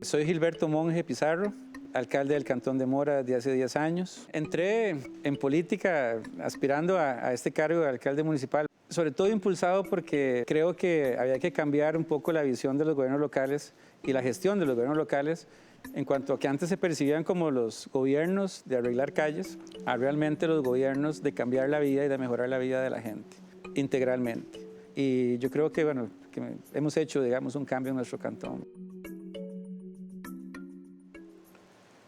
Soy Gilberto Monge Pizarro, alcalde del Cantón de Mora desde hace 10 años. Entré en política aspirando a este cargo de alcalde municipal, sobre todo impulsado porque creo que había que cambiar un poco la visión de los gobiernos locales y la gestión de los gobiernos locales en cuanto a que antes se percibían como los gobiernos de arreglar calles, a realmente los gobiernos de cambiar la vida y de mejorar la vida de la gente integralmente. Y yo creo que, bueno, que hemos hecho, digamos, un cambio en nuestro cantón.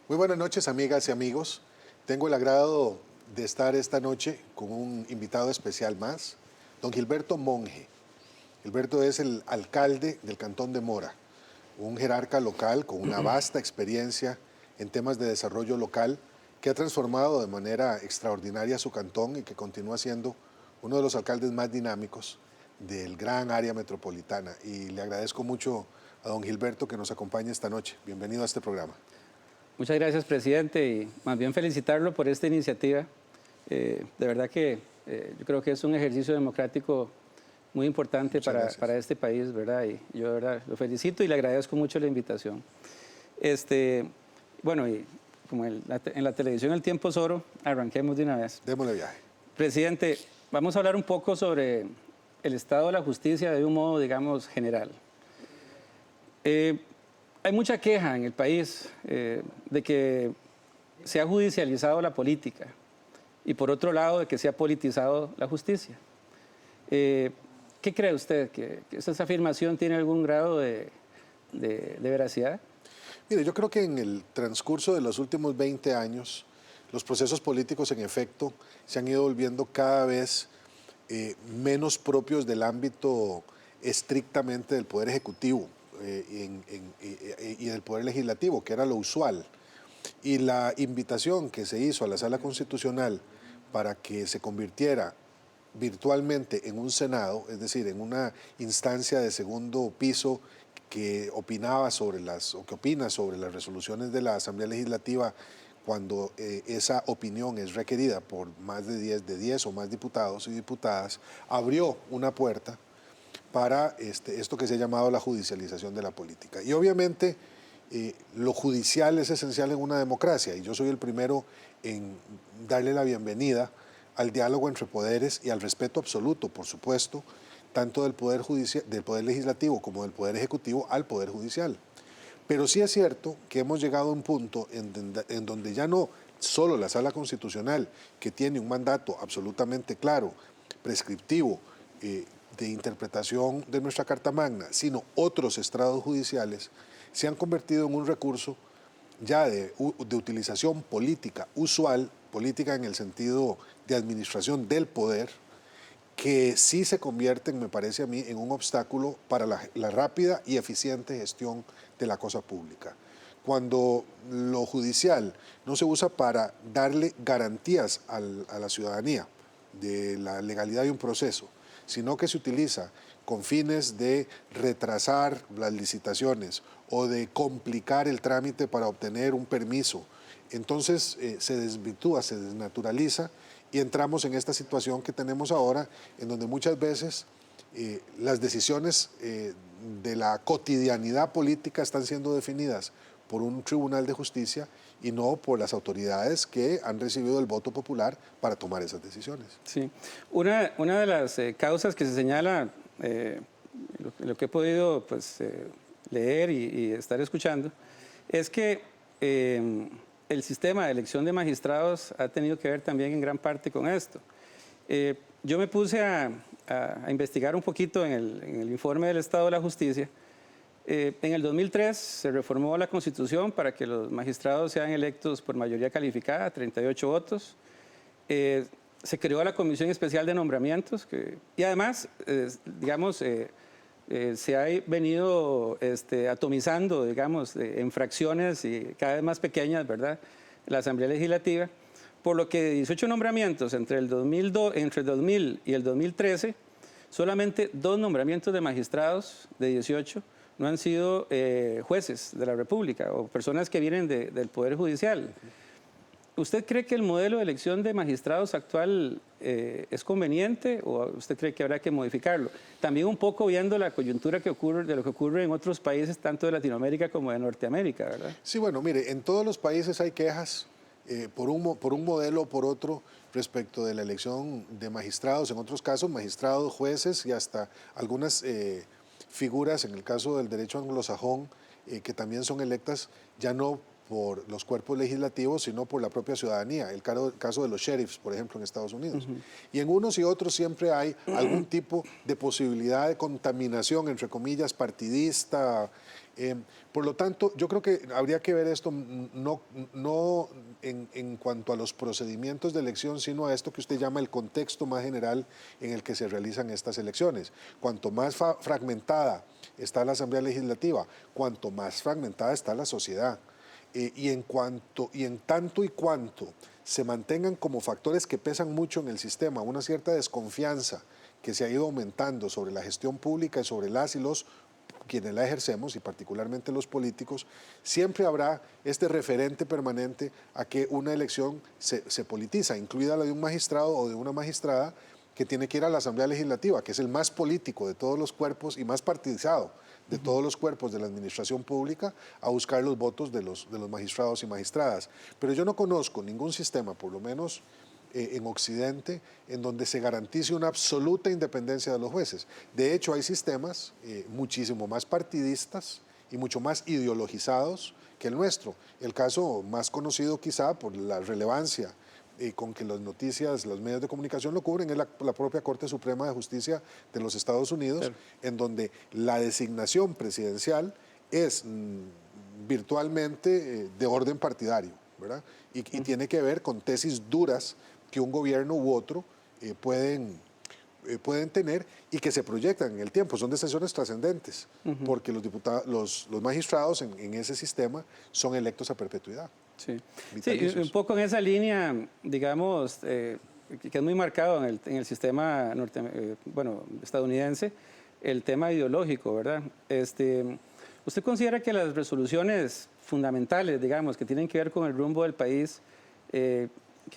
Muy buenas noches, amigas y amigos. Tengo el agrado de estar esta noche con un invitado especial más, don Gilberto Monge. Gilberto es el alcalde del Cantón de Mora, un jerarca local con una vasta experiencia en temas de desarrollo local que ha transformado de manera extraordinaria su cantón y que continúa siendo uno de los alcaldes más dinámicos del gran área metropolitana. Y le agradezco mucho a don Gilberto que nos acompañe esta noche. Bienvenido a este programa. Muchas gracias, presidente, y más bien felicitarlo por esta iniciativa. De verdad que yo creo que es un ejercicio democrático muy importante para este país, ¿verdad? Y yo de verdad lo felicito y le agradezco mucho la invitación. Bueno, y como en la televisión el tiempo es oro, arranquemos de una vez. Démosle viaje. Presidente, vamos a hablar un poco sobre el estado de la justicia de un modo, digamos, general. Hay mucha queja en el país de que se ha judicializado la política y por otro lado de que se ha politizado la justicia. ¿Qué cree usted? ¿Que esa afirmación tiene algún grado de veracidad? Mire, yo creo que en el transcurso de los últimos 20 años, los procesos políticos en efecto se han ido volviendo cada vez menos propios del ámbito estrictamente del Poder Ejecutivo y del Poder Legislativo, que era lo usual. Y la invitación que se hizo a la Sala Constitucional para que se convirtiera virtualmente en un Senado, es decir, en una instancia de segundo piso que opinaba sobre que opina sobre las resoluciones de la Asamblea Legislativa cuando esa opinión es requerida por más de 10 o más diputados y diputadas, abrió una puerta para esto que se ha llamado la judicialización de la política. Y obviamente lo judicial es esencial en una democracia y yo soy el primero en darle la bienvenida al diálogo entre poderes y al respeto absoluto, por supuesto, tanto del Poder Legislativo como del Poder Ejecutivo al Poder Judicial. Pero sí es cierto que hemos llegado a un punto en donde ya no solo la Sala Constitucional, que tiene un mandato absolutamente claro, prescriptivo, de interpretación de nuestra Carta Magna, sino otros estrados judiciales, se han convertido en un recurso ya de utilización política usual, política en el sentido de administración del poder, que sí se convierten, me parece a mí, en un obstáculo para la rápida y eficiente gestión de la cosa pública. Cuando lo judicial no se usa para darle garantías a la ciudadanía de la legalidad de un proceso, sino que se utiliza con fines de retrasar las licitaciones o de complicar el trámite para obtener un permiso, entonces se desvirtúa, se desnaturaliza y entramos en esta situación que tenemos ahora, en donde muchas veces las decisiones de la cotidianidad política están siendo definidas por un tribunal de justicia y no por las autoridades que han recibido el voto popular para tomar esas decisiones. Sí. Una de las causas que se señala, lo que he podido pues, leer y estar escuchando, es que el sistema de elección de magistrados ha tenido que ver también en gran parte con esto. Yo me puse a investigar un poquito en el informe del Estado de la Justicia. En el 2003 se reformó la Constitución para que los magistrados sean electos por mayoría calificada, 38 votos. Se creó la Comisión Especial de Nombramientos y además, digamos, se ha venido atomizando, digamos, en fracciones y cada vez más pequeñas, ¿verdad?, la Asamblea Legislativa, por lo que de 18 nombramientos entre el 2000 y el 2013, solamente 2 nombramientos de magistrados de 18 no han sido jueces de la República o personas que vienen del Poder Judicial. ¿Usted cree que el modelo de elección de magistrados actual es conveniente o usted cree que habrá que modificarlo? También un poco viendo la coyuntura que ocurre, de lo que ocurre en otros países, tanto de Latinoamérica como de Norteamérica, ¿verdad? Sí, bueno, mire, en todos los países hay quejas por un modelo o por otro respecto de la elección de magistrados, en otros casos magistrados, jueces y hasta algunas figuras, en el caso del derecho anglosajón, que también son electas ya no por los cuerpos legislativos, sino por la propia ciudadanía. El caso de los sheriffs, por ejemplo, en Estados Unidos. Y en unos y otros siempre hay algún tipo de posibilidad de contaminación, entre comillas, partidista. Por lo tanto, yo creo que habría que ver esto no en cuanto a los procedimientos de elección, sino a esto que usted llama el contexto más general en el que se realizan estas elecciones. Cuanto más fragmentada está la Asamblea Legislativa, cuanto más fragmentada está la sociedad. Y en tanto y cuanto se mantengan como factores que pesan mucho en el sistema, una cierta desconfianza que se ha ido aumentando sobre la gestión pública y sobre las y los quienes la ejercemos, y particularmente los políticos, siempre habrá este referente permanente a que una elección se politiza, incluida la de un magistrado o de una magistrada que tiene que ir a la Asamblea Legislativa, que es el más político de todos los cuerpos y más partidizado de todos los cuerpos de la administración pública, a buscar los votos de los magistrados y magistradas. Pero yo no conozco ningún sistema, por lo menos en Occidente, en donde se garantice una absoluta independencia de los jueces. De hecho, hay sistemas muchísimo más partidistas y mucho más ideologizados que el nuestro. El caso más conocido quizá por la relevancia con que las noticias, los medios de comunicación lo cubren, es la propia Corte Suprema de Justicia de los Estados Unidos, claro, en donde la designación presidencial es virtualmente de orden partidario, ¿verdad? Y tiene que ver con tesis duras que un gobierno u otro pueden tener y que se proyectan en el tiempo. Son decisiones trascendentes, porque los magistrados en ese sistema son electos a perpetuidad. Sí. Sí, un poco en esa línea, digamos, que es muy marcado en el sistema estadounidense, el tema ideológico, ¿verdad? ¿Usted considera que las resoluciones fundamentales, digamos, que tienen que ver con el rumbo del país, que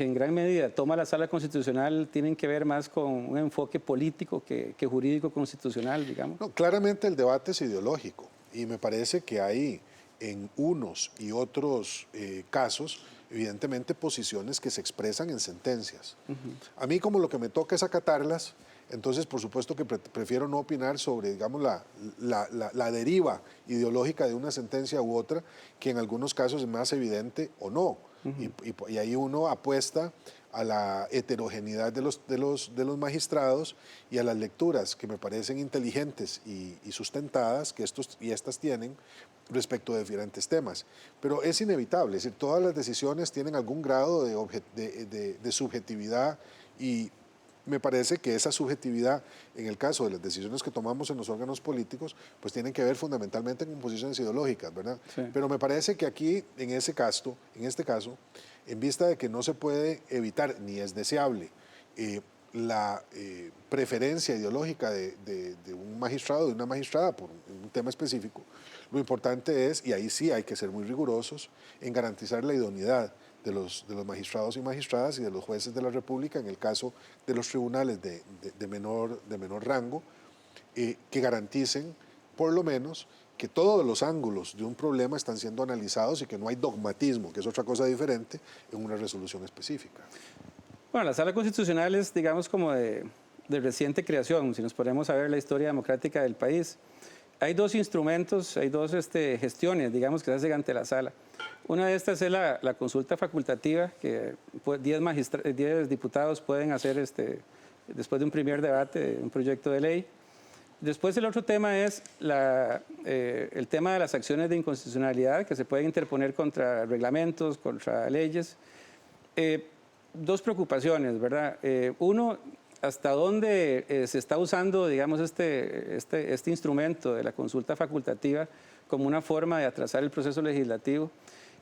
en gran medida toma la Sala Constitucional, tienen que ver más con un enfoque político que jurídico constitucional, digamos? No, claramente el debate es ideológico y me parece que hay en unos y otros casos, evidentemente, posiciones que se expresan en sentencias. A mí, como lo que me toca es acatarlas, entonces, por supuesto que prefiero no opinar sobre, digamos, la deriva ideológica de una sentencia u otra, que en algunos casos es más evidente o no. Y ahí uno apuesta a la heterogeneidad de los magistrados y a las lecturas que me parecen inteligentes y sustentadas que estas tienen respecto de diferentes temas. Pero es inevitable, es decir, todas las decisiones tienen algún grado de subjetividad y me parece que esa subjetividad, en el caso de las decisiones que tomamos en los órganos políticos, pues tienen que ver fundamentalmente con posiciones ideológicas, ¿verdad? Sí. Pero me parece que aquí, en este caso, en vista de que no se puede evitar, ni es deseable, la preferencia ideológica de un magistrado, de una magistrada por un tema específico, lo importante es, y ahí sí hay que ser muy rigurosos, en garantizar la idoneidad de los magistrados y magistradas y de los jueces de la República, en el caso de los tribunales de menor rango, que garanticen, por lo menos, que todos los ángulos de un problema están siendo analizados y que no hay dogmatismo, que es otra cosa diferente, en una resolución específica. Bueno, la Sala Constitucional es, digamos, como de reciente creación, si nos ponemos a ver la historia democrática del país. Hay dos instrumentos, hay dos gestiones, digamos, que se hacen ante la Sala. Una de estas es la consulta facultativa, que 10 diputados pueden hacer después de un primer debate de un proyecto de ley. Después el otro tema es el tema de las acciones de inconstitucionalidad que se pueden interponer contra reglamentos, contra leyes. Dos preocupaciones, ¿verdad? Uno, hasta dónde se está usando, digamos, este instrumento de la consulta facultativa como una forma de atrasar el proceso legislativo.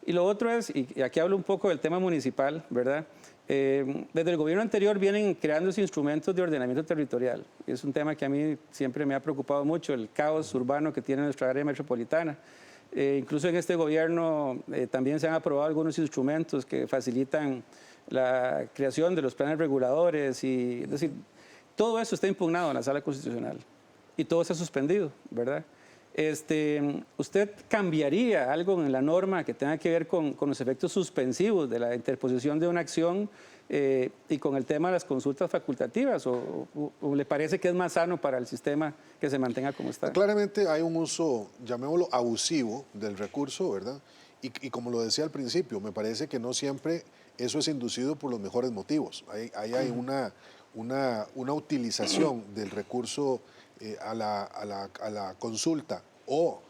Y lo otro es, y aquí hablo un poco del tema municipal, ¿verdad? Desde el gobierno anterior vienen creándose instrumentos de ordenamiento territorial. Es un tema que a mí siempre me ha preocupado mucho, el caos urbano que tiene nuestra área metropolitana. Incluso en este gobierno también se han aprobado algunos instrumentos que facilitan la creación de los planes reguladores. Es decir, todo eso está impugnado en la Sala Constitucional y todo está suspendido, ¿verdad? ¿Usted cambiaría algo en la norma que tenga que ver con los efectos suspensivos de la interposición de una acción y con el tema de las consultas facultativas? ¿O le parece que es más sano para el sistema que se mantenga como está? Claramente hay un uso, llamémoslo, abusivo del recurso, ¿verdad? Y como lo decía al principio, me parece que no siempre eso es inducido por los mejores motivos. Hay una utilización del recurso a la consulta o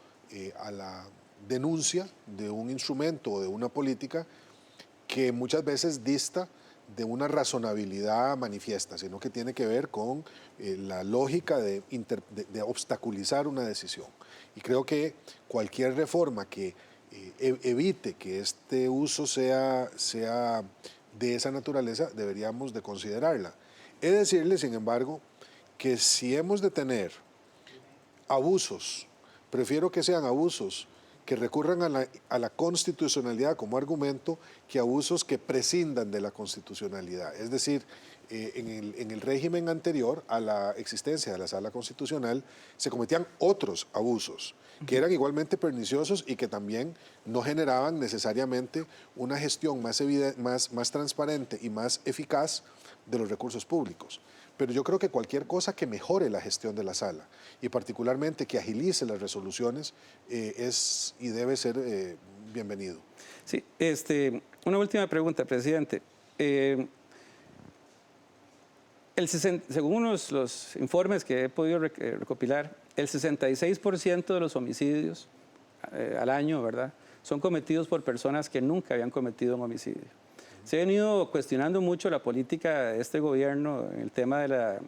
a la denuncia de un instrumento o de una política que muchas veces dista de una razonabilidad manifiesta, sino que tiene que ver con la lógica de obstaculizar una decisión. Y creo que cualquier reforma que evite que este uso sea de esa naturaleza, deberíamos de considerarla. He de decirle, sin embargo, que si hemos de tener abusos, prefiero que sean abusos que recurran a la constitucionalidad como argumento que abusos que prescindan de la constitucionalidad. Es decir, en el régimen anterior a la existencia de la Sala Constitucional se cometían otros abusos que eran igualmente perniciosos y que también no generaban necesariamente una gestión más transparente y más eficaz de los recursos públicos. Pero yo creo que cualquier cosa que mejore la gestión de la sala y particularmente que agilice las resoluciones es y debe ser bienvenido. Sí, una última pregunta, presidente. Según los informes que he podido recopilar, el 66% de los homicidios al año, ¿verdad?, son cometidos por personas que nunca habían cometido un homicidio. Se ha venido cuestionando mucho la política de este gobierno en el tema de la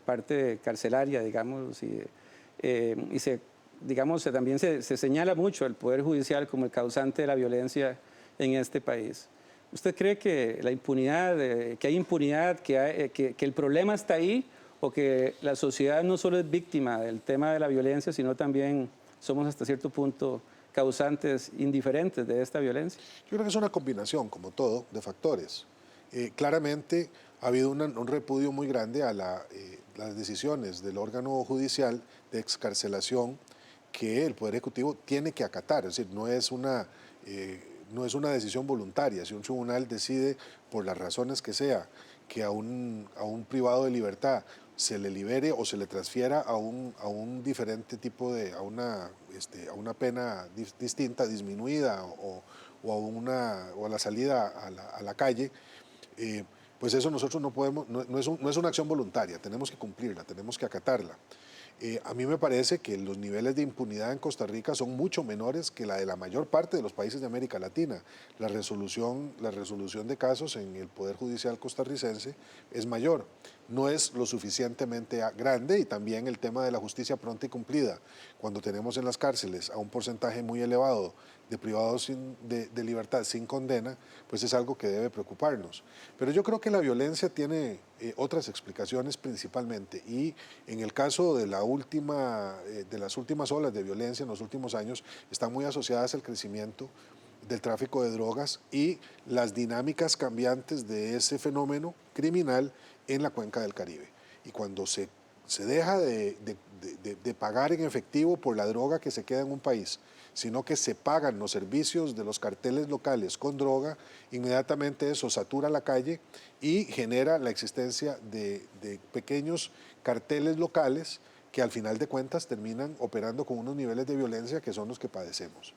parte carcelaria, digamos, también se señala mucho al Poder Judicial como el causante de la violencia en este país. ¿Usted cree que la impunidad, que hay impunidad, que el problema está ahí, o que la sociedad no solo es víctima del tema de la violencia, sino también somos hasta cierto punto causantes indiferentes de esta violencia? Yo creo que es una combinación, como todo, de factores. Claramente ha habido un repudio muy grande a las decisiones del órgano judicial de excarcelación que el Poder Ejecutivo tiene que acatar. Es decir, no es una decisión voluntaria. Si un tribunal decide, por las razones que sea, que a un privado de libertad se le libere o se le transfiera a un diferente tipo a una pena distinta, disminuida o a la salida a la calle, pues eso nosotros no podemos, no es una acción voluntaria, tenemos que cumplirla, tenemos que acatarla. A mí me parece que los niveles de impunidad en Costa Rica son mucho menores que la de la mayor parte de los países de América Latina. La resolución de casos en el Poder Judicial costarricense es mayor. No es lo suficientemente grande, y también el tema de la justicia pronta y cumplida. Cuando tenemos en las cárceles a un porcentaje muy elevado de privados de libertad sin condena, pues es algo que debe preocuparnos. Pero yo creo que la violencia tiene otras explicaciones principalmente, y en el caso de las últimas olas de violencia en los últimos años están muy asociadas al crecimiento del tráfico de drogas y las dinámicas cambiantes de ese fenómeno criminal en la cuenca del Caribe. Y cuando se deja de pagar en efectivo por la droga que se queda en un país, sino que se pagan los servicios de los carteles locales con droga, inmediatamente eso satura la calle y genera la existencia de pequeños carteles locales que al final de cuentas terminan operando con unos niveles de violencia que son los que padecemos.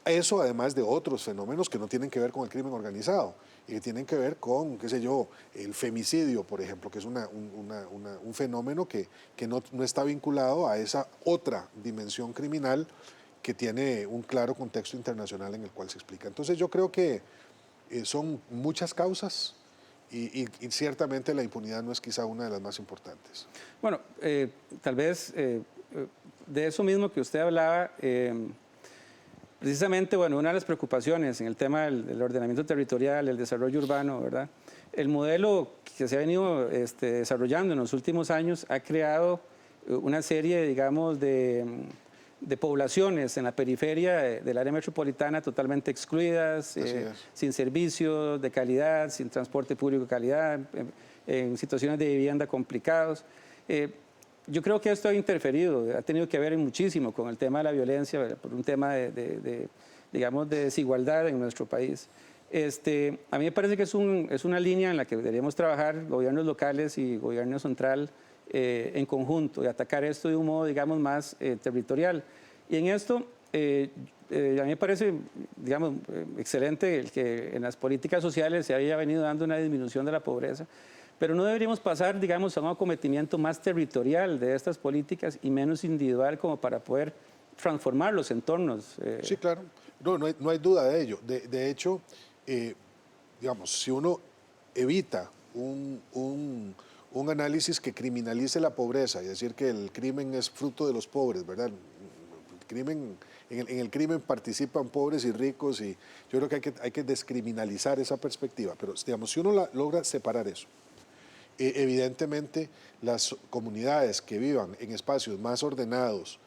Eso además de otros fenómenos que no tienen que ver con el crimen organizado y que tienen que ver con, qué sé yo, el femicidio, por ejemplo, que es un fenómeno que no está vinculado a esa otra dimensión criminal que tiene un claro contexto internacional en el cual se explica. Entonces yo creo que son muchas causas y ciertamente la impunidad no es quizá una de las más importantes. Bueno, tal vez de eso mismo que usted hablaba, precisamente, bueno, una de las preocupaciones en el tema del ordenamiento territorial, el desarrollo urbano, ¿verdad? El modelo que se ha venido desarrollando en los últimos años ha creado una serie, digamos, de de poblaciones en la periferia del área metropolitana totalmente excluidas, sin servicios de calidad, sin transporte público de calidad, en situaciones de vivienda complicados. Yo creo que esto ha interferido, ha tenido que ver muchísimo con el tema de la violencia, por un tema digamos, de desigualdad en nuestro país. A mí me parece que es una línea en la que deberíamos trabajar gobiernos locales y gobierno central en conjunto y atacar esto de un modo, digamos, más territorial. Y en esto, a mí me parece, digamos, excelente el que en las políticas sociales se haya venido dando una disminución de la pobreza, pero no deberíamos pasar, digamos, a un acometimiento más territorial de estas políticas y menos individual como para poder transformar los entornos. Sí, claro. No hay duda de ello. De hecho, digamos, si uno evita un análisis que criminalice la pobreza y decir que el crimen es fruto de los pobres, ¿verdad? En el crimen participan pobres y ricos y yo creo que hay que descriminalizar esa perspectiva. Pero, digamos, si uno logra separar eso, evidentemente las comunidades que vivan en espacios más ordenados,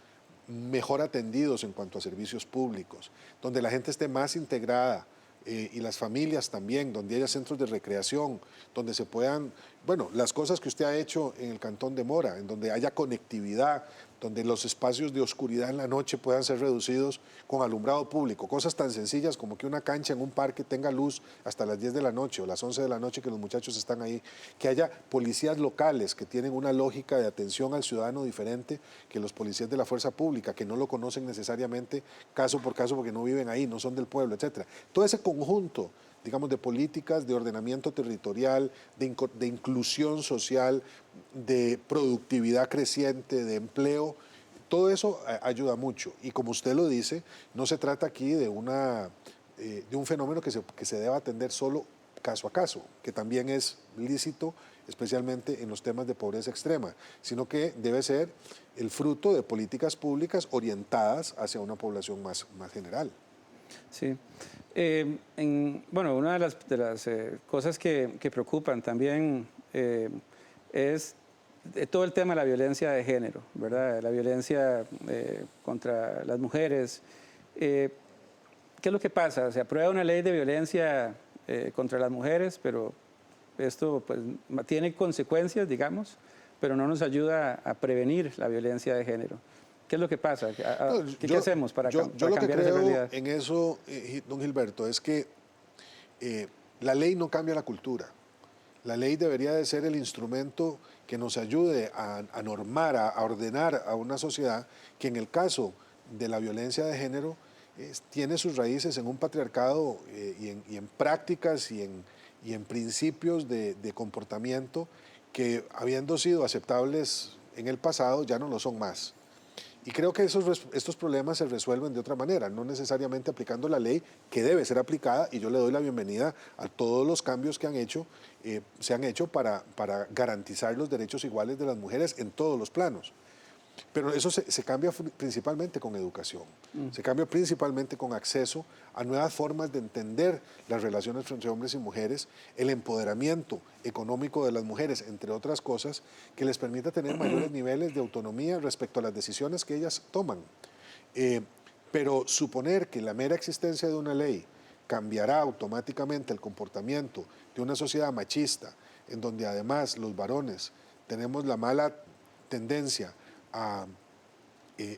mejor atendidos en cuanto a servicios públicos, donde la gente esté más integrada y las familias también, donde haya centros de recreación, donde se puedan, bueno, las cosas que usted ha hecho en el Cantón de Mora, en donde haya conectividad, donde los espacios de oscuridad en la noche puedan ser reducidos con alumbrado público, cosas tan sencillas como que una cancha en un parque tenga luz hasta las 10 de la noche o las 11 de la noche que los muchachos están ahí, que haya policías locales que tienen una lógica de atención al ciudadano diferente que los policías de la fuerza pública, que no lo conocen necesariamente caso por caso porque no viven ahí, no son del pueblo, etcétera. Todo ese conjunto, digamos, de políticas de ordenamiento territorial, de inclusión social, de productividad creciente, de empleo, todo eso ayuda mucho. Y como usted lo dice, no se trata aquí de un fenómeno que se deba atender solo caso a caso, que también es lícito, especialmente en los temas de pobreza extrema, sino que debe ser el fruto de políticas públicas orientadas hacia una población más general. Sí. Bueno, una de las cosas que preocupan también es todo el tema de la violencia de género, ¿verdad? La violencia contra las mujeres. ¿Qué es lo que pasa? Se aprueba una ley de violencia contra las mujeres, pero esto pues, tiene consecuencias, digamos, pero no nos ayuda a prevenir la violencia de género. ¿Qué es lo que pasa? ¿Qué hacemos para cambiar esa realidad? En eso, don Gilberto, es que la ley no cambia la cultura. La ley debería de ser el instrumento que nos ayude a normar, a ordenar a una sociedad que en el caso de la violencia de género tiene sus raíces en un patriarcado y en prácticas y en principios de comportamiento que habiendo sido aceptables en el pasado ya no lo son más. Y creo que estos problemas se resuelven de otra manera, no necesariamente aplicando la ley que debe ser aplicada, y yo le doy la bienvenida a todos los cambios que se han hecho para garantizar los derechos iguales de las mujeres en todos los planos. Pero eso se cambia principalmente con educación, se cambia principalmente con acceso a nuevas formas de entender las relaciones entre hombres y mujeres, el empoderamiento económico de las mujeres, entre otras cosas, que les permita tener mayores niveles de autonomía respecto a las decisiones que ellas toman. Pero suponer que la mera existencia de una ley cambiará automáticamente el comportamiento de una sociedad machista, en donde además los varones tenemos la mala tendencia a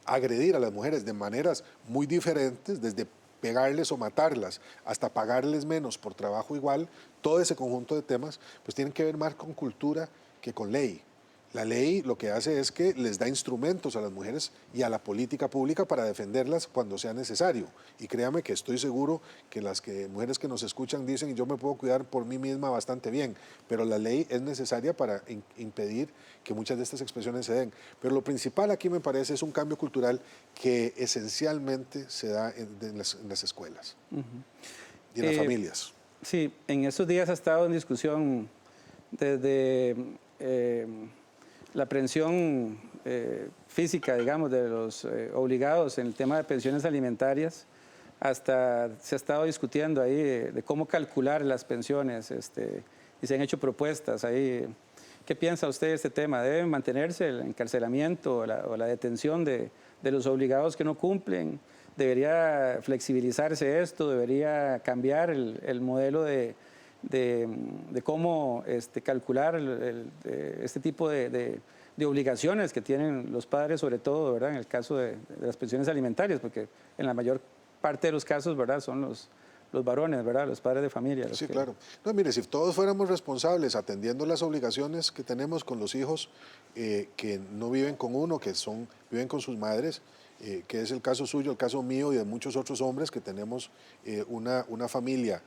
agredir a las mujeres de maneras muy diferentes, desde pegarles o matarlas hasta pagarles menos por trabajo igual, todo ese conjunto de temas pues tienen que ver más con cultura que con ley. La ley lo que hace es que les da instrumentos a las mujeres y a la política pública para defenderlas cuando sea necesario. Y créame que estoy seguro que las mujeres que nos escuchan dicen yo me puedo cuidar por mí misma bastante bien, pero la ley es necesaria para impedir que muchas de estas expresiones se den. Pero lo principal aquí me parece es un cambio cultural que esencialmente se da en las escuelas y en las familias. Sí, en estos días ha estado en discusión desde la aprehensión física, digamos, de los obligados en el tema de pensiones alimentarias, hasta se ha estado discutiendo ahí de cómo calcular las pensiones, y se han hecho propuestas ahí. ¿Qué piensa usted de este tema? ¿Debe mantenerse el encarcelamiento o la detención de los obligados que no cumplen? ¿Debería flexibilizarse esto? ¿Debería cambiar el modelo de cómo calcular este tipo de obligaciones que tienen los padres, sobre todo, ¿verdad? En el caso de las pensiones alimentarias, porque en la mayor parte de los casos, ¿verdad? Son los varones, ¿verdad? Los padres de familia. Sí, claro. No, mire, si todos fuéramos responsables atendiendo las obligaciones que tenemos con los hijos que no viven con uno, viven con sus madres, que es el caso suyo, el caso mío y de muchos otros hombres que tenemos una familia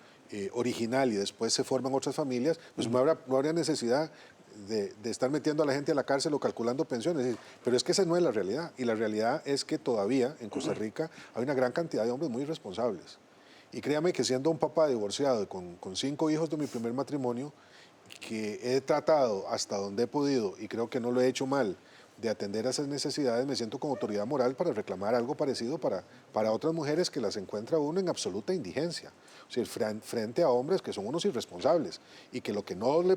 original y después se forman otras familias, pues no habría necesidad de estar metiendo a la gente a la cárcel o calculando pensiones. Pero es que esa no es la realidad. Y la realidad es que todavía en Costa Rica hay una gran cantidad de hombres muy irresponsables. Y créame que siendo un papá divorciado con 5 hijos de mi primer matrimonio, que he tratado hasta donde he podido, y creo que no lo he hecho mal, de atender a esas necesidades, me siento con autoridad moral para reclamar algo parecido para otras mujeres que las encuentra uno en absoluta indigencia. O sea, frente a hombres que son unos irresponsables y que lo que no le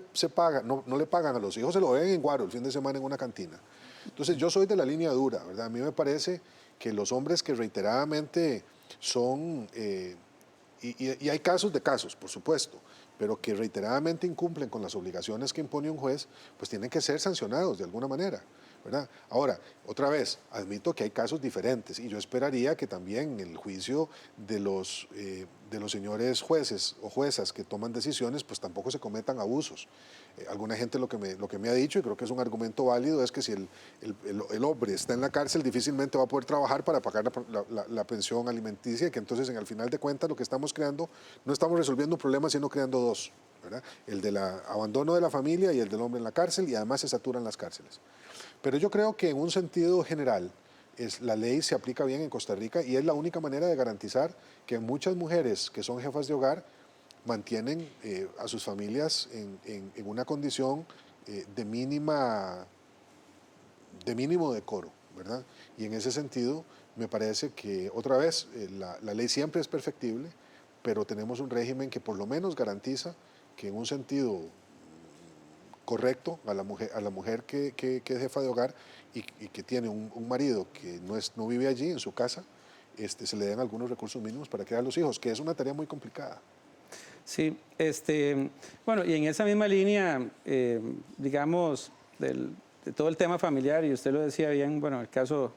pagan a los hijos se lo ven en Guaro el fin de semana en una cantina. Entonces yo soy de la línea dura, ¿verdad? A mí me parece que los hombres que reiteradamente son... y hay casos de casos, por supuesto, pero que reiteradamente incumplen con las obligaciones que impone un juez, pues tienen que ser sancionados de alguna manera, ¿verdad? Ahora, otra vez, admito que hay casos diferentes y yo esperaría que también en el juicio de los señores jueces o juezas que toman decisiones, pues tampoco se cometan abusos. Alguna gente lo que me ha dicho, y creo que es un argumento válido, es que si el hombre está en la cárcel, difícilmente va a poder trabajar para pagar la pensión alimenticia, y que entonces al final de cuentas lo que estamos creando, no estamos resolviendo un problema, sino creando dos, ¿verdad? El del abandono de la familia y el del hombre en la cárcel, y además se saturan las cárceles. Pero yo creo que en un sentido general, la ley se aplica bien en Costa Rica y es la única manera de garantizar que muchas mujeres que son jefas de hogar mantienen a sus familias en una condición de mínimo decoro, ¿verdad? Y en ese sentido, me parece que, otra vez, la ley siempre es perfectible, pero tenemos un régimen que por lo menos garantiza que en un sentido correcto a la mujer que es jefa de hogar y que tiene un marido que no vive allí en su casa, se le den algunos recursos mínimos para criar a los hijos, que es una tarea muy complicada. Sí, bueno, y en esa misma línea, digamos, de todo el tema familiar, y usted lo decía bien, bueno, el caso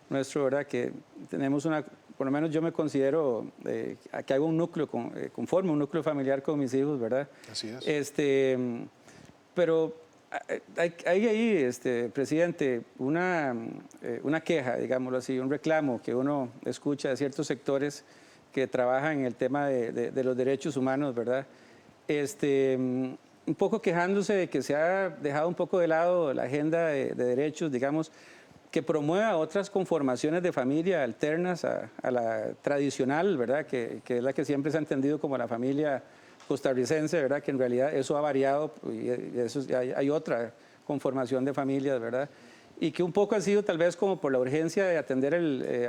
nuestro, ¿verdad? Que tenemos por lo menos yo me considero que hago un núcleo, conforme un núcleo familiar con mis hijos, ¿verdad? Así es. Pero hay ahí, presidente, una queja, digámoslo así, un reclamo que uno escucha de ciertos sectores que trabajan en el tema de los derechos humanos, ¿verdad? Un poco quejándose de que se ha dejado un poco de lado la agenda de derechos, digamos, que promueva otras conformaciones de familia alternas a la tradicional, ¿verdad? Que es la que siempre se ha entendido como la familia costarricense, ¿verdad? Que en realidad eso ha variado y hay otra conformación de familias, ¿verdad? Y que un poco ha sido tal vez como por la urgencia de atender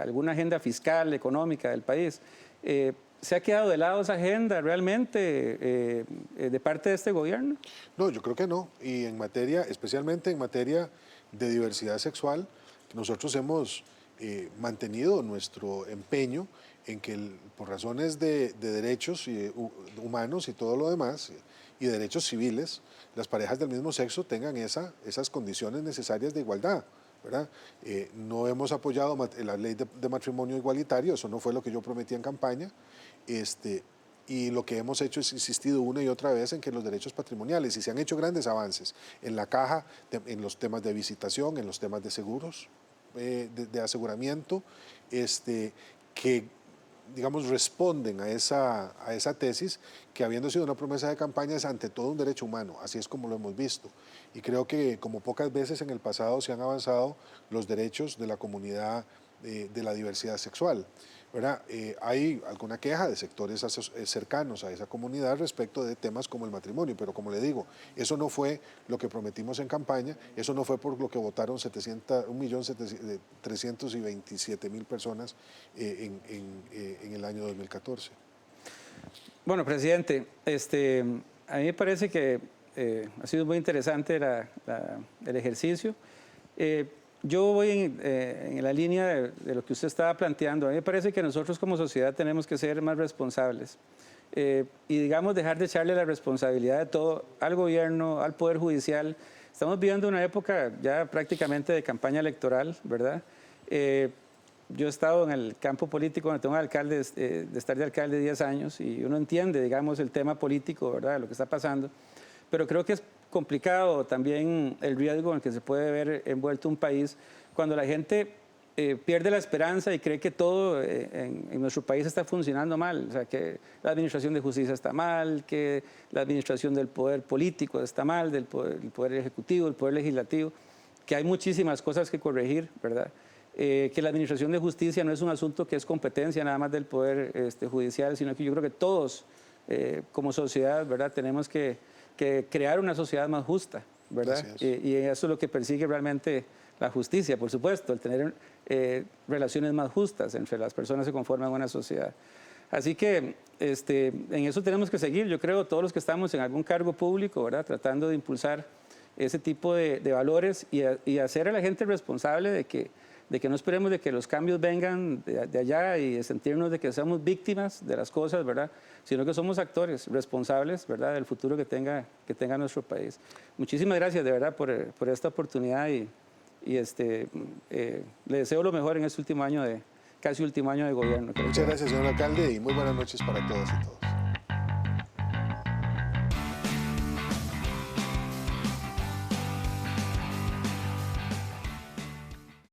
alguna agenda fiscal, económica del país. ¿Se ha quedado de lado esa agenda realmente de parte de este gobierno? No, yo creo que no. Y especialmente en materia de diversidad sexual, nosotros hemos mantenido nuestro empeño en que por razones de derechos humanos y todo lo demás, y derechos civiles, las parejas del mismo sexo tengan esas condiciones necesarias de igualdad, ¿verdad? No hemos apoyado la ley de matrimonio igualitario, eso no fue lo que yo prometí en campaña, y lo que hemos hecho es insistido una y otra vez en que los derechos patrimoniales, y se han hecho grandes avances en la caja, en los temas de visitación, en los temas de seguros, de aseguramiento, que digamos responden a esa tesis que, habiendo sido una promesa de campaña, es ante todo un derecho humano, así es como lo hemos visto. Y creo que como pocas veces en el pasado se han avanzado los derechos de la comunidad de la diversidad sexual, ¿verdad? Hay alguna queja de sectores cercanos a esa comunidad respecto de temas como el matrimonio, pero como le digo, eso no fue lo que prometimos en campaña, eso no fue por lo que votaron 1.327.000 personas en el año 2014. Bueno, presidente, a mí me parece que ha sido muy interesante el ejercicio. Yo voy en la línea de lo que usted estaba planteando. A mí me parece que nosotros como sociedad tenemos que ser más responsables y, digamos, dejar de echarle la responsabilidad de todo al gobierno, al Poder Judicial. Estamos viviendo una época ya prácticamente de campaña electoral, ¿verdad? Yo he estado en el campo político, donde tengo de estar de alcalde 10 años y uno entiende, digamos, el tema político, ¿verdad?, de lo que está pasando. Pero creo que es complicado también el riesgo en el que se puede ver envuelto un país cuando la gente pierde la esperanza y cree que todo en nuestro país está funcionando mal. O sea, que la administración de justicia está mal, que la administración del poder político está mal, del poder ejecutivo, del poder legislativo, que hay muchísimas cosas que corregir, ¿verdad? Que la administración de justicia no es un asunto que es competencia nada más del poder judicial, sino que yo creo que todos como sociedad, ¿verdad?, tenemos que crear una sociedad más justa, ¿verdad? Y eso es lo que persigue realmente la justicia, por supuesto, el tener relaciones más justas entre las personas que conforman una sociedad. Así que en eso tenemos que seguir, yo creo, todos los que estamos en algún cargo público, ¿verdad?, tratando de impulsar ese tipo de valores y hacer a la gente responsable de que no esperemos de que los cambios vengan de allá y de sentirnos de que somos víctimas de las cosas, ¿verdad?, sino que somos actores responsables, ¿verdad?, del futuro que tenga nuestro país. Muchísimas gracias, de verdad, por esta oportunidad y le deseo lo mejor en este casi último año de gobierno. Muchas gracias, señor alcalde, y muy buenas noches para todas y todos.